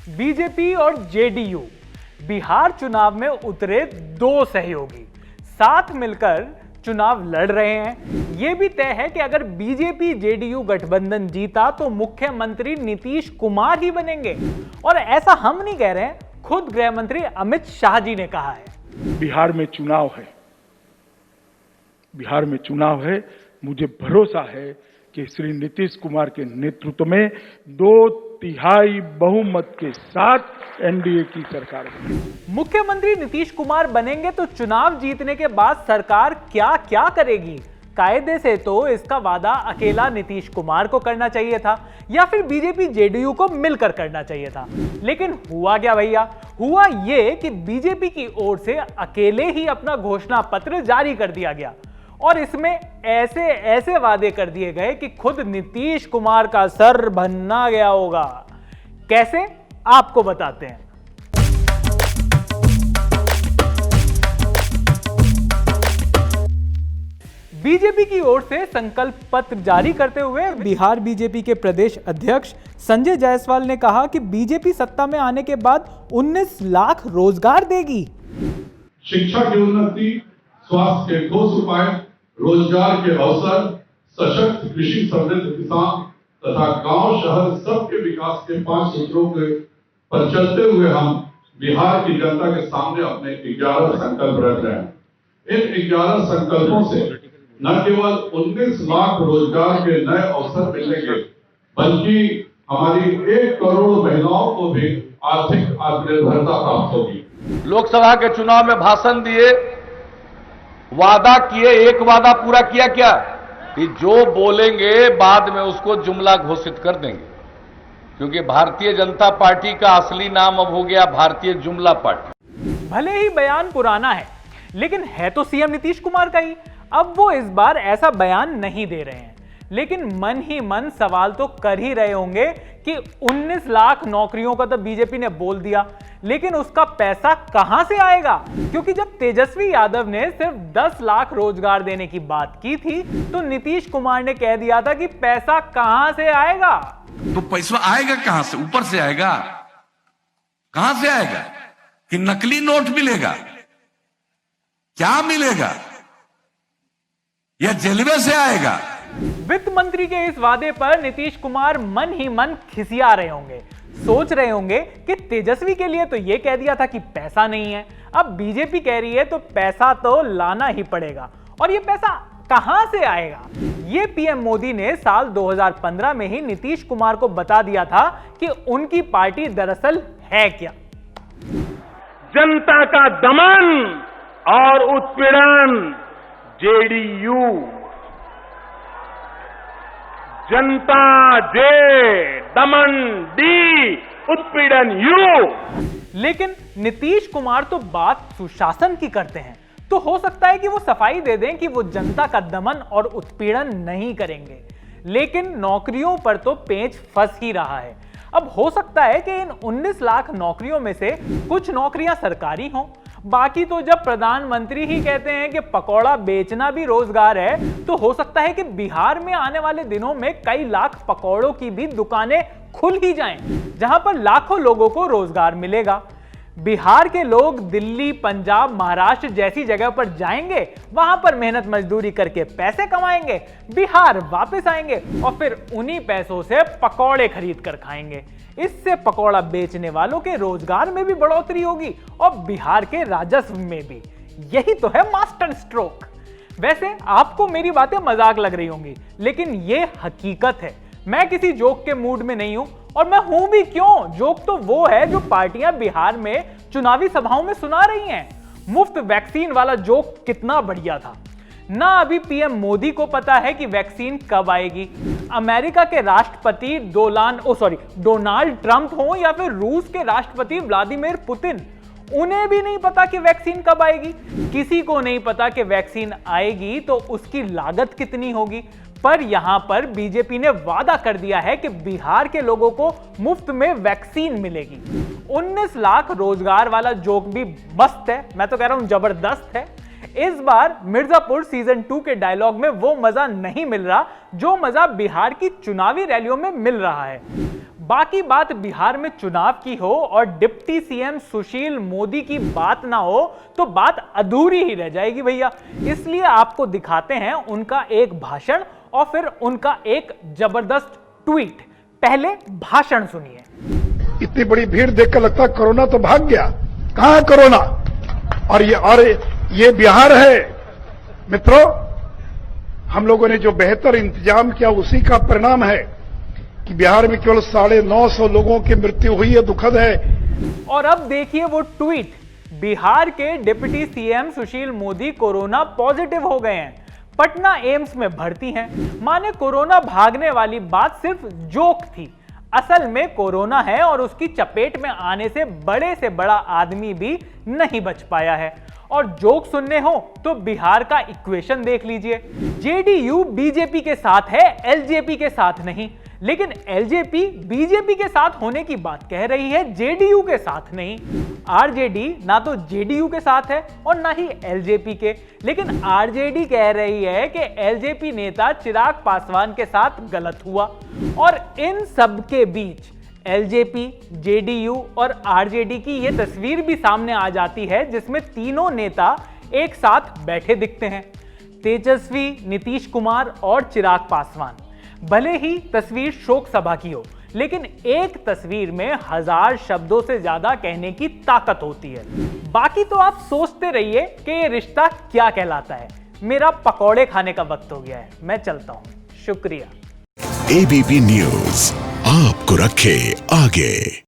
BJP और JDU Bihar चुनाव में उतरे दो सहयोगी साथ मिलकर चुनाव लड़ रहे हैं। यह भी तय है कि अगर बीजेपी जेडीयू गठबंधन जीता तो मुख्यमंत्री नीतीश कुमार ही बनेंगे। और ऐसा हम नहीं कह रहे हैं, खुद गृह मंत्री अमित शाह जी ने कहा है। बिहार में चुनाव है। मुझे भरोसा है कि श्री नीतीश कुमार के नेतृत्व में 2/3 बहुमत के साथ एनडीए की सरकार बनेगी। मुख्यमंत्री नीतीश कुमार बनेंगे तो चुनाव जीतने के बाद सरकार क्या क्या करेगी? कायदे से तो इसका वादा अकेला नीतीश कुमार को करना चाहिए था या फिर बीजेपी जेडीयू को मिलकर करना चाहिए था। लेकिन हुआ क्या भैया? हुआ ये कि बीजेपी की ओर से अकेले ही अपना घोषणा पत्र जारी कर दिया गया और इसमें ऐसे वादे कर दिए गए कि खुद नीतीश कुमार का सर भन्ना गया होगा। कैसे, आपको बताते हैं। बीजेपी की ओर से संकल्प पत्र जारी करते हुए बिहार बीजेपी के प्रदेश अध्यक्ष संजय जायसवाल ने कहा कि बीजेपी सत्ता में आने के बाद 19 लाख रोजगार देगी। शिक्षा की उन्नति, स्वास्थ्य के ठोस उपाय, रोजगार के अवसर, सशक्त कृषि, समृद्ध किसान तथा गांव शहर सबके विकास के 5 सूत्रों के पर चलते हुए हम बिहार की जनता के सामने अपने 11 संकल्प रख रहे हैं। इन 11 संकल्पों से न केवल 19 लाख रोजगार के नए अवसर मिलेंगे, बल्कि हमारी 1 करोड़ महिलाओं को भी आर्थिक आत्मनिर्भरता प्राप्त होगी। लोकसभा के चुनाव में भाषण दिए, वादा किए, एक वादा पूरा किया क्या कि जो बोलेंगे बाद में उसको जुमला घोषित कर देंगे, क्योंकि भारतीय जनता पार्टी का असली नाम अब हो गया भारतीय जुमला पार्टी। भले ही बयान पुराना है, लेकिन है तो सीएम नीतीश कुमार का ही। अब वो इस बार ऐसा बयान नहीं दे रहे हैं, लेकिन मन ही मन सवाल तो कर ही रहे होंगे कि 19 लाख नौकरियों का तो बीजेपी ने बोल दिया, लेकिन उसका पैसा कहां से आएगा? क्योंकि जब तेजस्वी यादव ने सिर्फ 10 लाख रोजगार देने की बात की थी तो नीतीश कुमार ने कह दिया था कि पैसा कहां से आएगा। तो पैसा आएगा कहां से? ऊपर से आएगा? कहां से आएगा? कि नकली नोट मिलेगा? क्या मिलेगा? या जलवे से आएगा? वित्त मंत्री के इस वादे पर नीतीश कुमार मन ही मन खिसिया रहे होंगे, सोच रहे होंगे कि तेजस्वी के लिए तो यह कह दिया था कि पैसा नहीं है, अब बीजेपी कह रही है तो पैसा तो लाना ही पड़ेगा। और यह पैसा कहां से आएगा? यह पीएम मोदी ने साल 2015 में ही नीतीश कुमार को बता दिया था कि उनकी पार्टी दरअसल है क्या। जनता का दमन और उत्पीड़न जेडीयू, जनता जे, दमन डी, उत्पीड़न यू। लेकिन नीतीश कुमार तो बात सुशासन की करते हैं, तो हो सकता है कि वो सफाई दे दें कि वो जनता का दमन और उत्पीड़न नहीं करेंगे, लेकिन नौकरियों पर तो पेंच फंस ही रहा है। अब हो सकता है कि इन 19 लाख नौकरियों में से कुछ नौकरियां सरकारी हों, बाकी तो जब प्रधानमंत्री ही कहते हैं कि पकौड़ा बेचना भी रोजगार है, तो हो सकता है कि बिहार में आने वाले दिनों में कई लाख पकौड़ों की भी दुकानें खुल ही जाएं, जहां पर लाखों लोगों को रोजगार मिलेगा। बिहार के लोग दिल्ली, पंजाब, महाराष्ट्र जैसी जगह पर जाएंगे, वहां पर मेहनत मजदूरी करके पैसे कमाएंगे, बिहार वापस आएंगे और फिर उन्हीं पैसों से पकौड़े खरीद कर खाएंगे। इससे पकौड़ा बेचने वालों के रोजगार में भी बढ़ोतरी होगी और बिहार के राजस्व में भी। यही तो है मास्टर स्ट्रोक। वैसे आपको मेरी बातें मजाक लग रही होंगी, लेकिन यह हकीकत है। मैं किसी जोक के मूड में नहीं हूं, और मैं हूं भी क्यों? जोक तो वो है जो पार्टियां बिहार में चुनावी सभाओं में सुना रही हैं। मुफ्त वैक्सीन वाला जोक कितना बढ़िया था ना। अभी पीएम मोदी को पता है कि वैक्सीन कब आएगी। अमेरिका के राष्ट्रपति डोनाल्ड ट्रंप हो या फिर रूस के राष्ट्रपति व्लादिमीर पुतिन, उन्हें भी नहीं पता कि वैक्सीन कब आएगी। किसी को नहीं पता कि वैक्सीन आएगी तो उसकी लागत कितनी होगी। पर यहां पर बीजेपी ने वादा कर दिया है कि बिहार के लोगों को मुफ्त में वैक्सीन मिलेगी। 19 लाख रोजगार वाला जोक भी मस्त है, मैं तो कह रहा हूं जबरदस्त है। इस बार मिर्जापुर सीजन 2 के डायलॉग में वो मजा नहीं मिल रहा जो मजा बिहार की चुनावी रैलियों में मिल रहा है। बाकी बात बिहार में चुनाव की हो और डिप्टी सीएम सुशील मोदी की बात ना हो तो बात अधूरी ही रह जाएगी भैया। इसलिए आपको दिखाते हैं उनका एक भाषण और फिर उनका एक जबरदस्त ट्वीट। पहले भाषण सुनिए। इतनी बड़ी भीड़ देखकर लगता है कोरोना तो भाग गया। कहां है कोरोना? और ये बिहार है मित्रों। हम लोगों ने जो बेहतर इंतजाम किया उसी का परिणाम है कि बिहार में केवल 950 लोगों की मृत्यु हुई है। दुखद है। और अब देखिए वो ट्वीट। बिहार के deputy CM Sushil Modi corona positive हो गए हैं, पटना एम्स में भर्ती हैं। माने कोरोना भागने वाली बात सिर्फ जोक थी, असल में कोरोना है और उसकी चपेट में आने से बड़ा आदमी भी नहीं बच पाया है। और जोक सुनने हो तो बिहार का इक्वेशन देख लीजिए। जेडीयू बीजेपी के साथ है, एलजेपी के साथ नहीं। लेकिन एलजेपी बीजेपी के साथ होने की बात कह रही है, जेडीयू के साथ नहीं। आरजेडी ना तो जेडीयू के साथ है और ना ही एलजेपी के। लेकिन आरजेडी कह रही है कि एलजेपी नेता चिराग पासवान के साथ गलत हुआ। और इन सब के बीच एलजेपी, जेडीयू और आरजेडी की यह तस्वीर भी सामने आ जाती है जिसमें तीनों नेता एक साथ बैठे दिखते हैं, तेजस्वी, नीतीश कुमार और चिराग पासवान। भले ही तस्वीर शोक सभा की हो, लेकिन एक तस्वीर में 1000 शब्दों से ज्यादा कहने की ताकत होती है। बाकी तो आप सोचते रहिए कि ये रिश्ता क्या कहलाता है। मेरा पकौड़े खाने का वक्त हो गया है, मैं चलता हूं। शुक्रिया। एबीपी न्यूज आपको रखे आगे।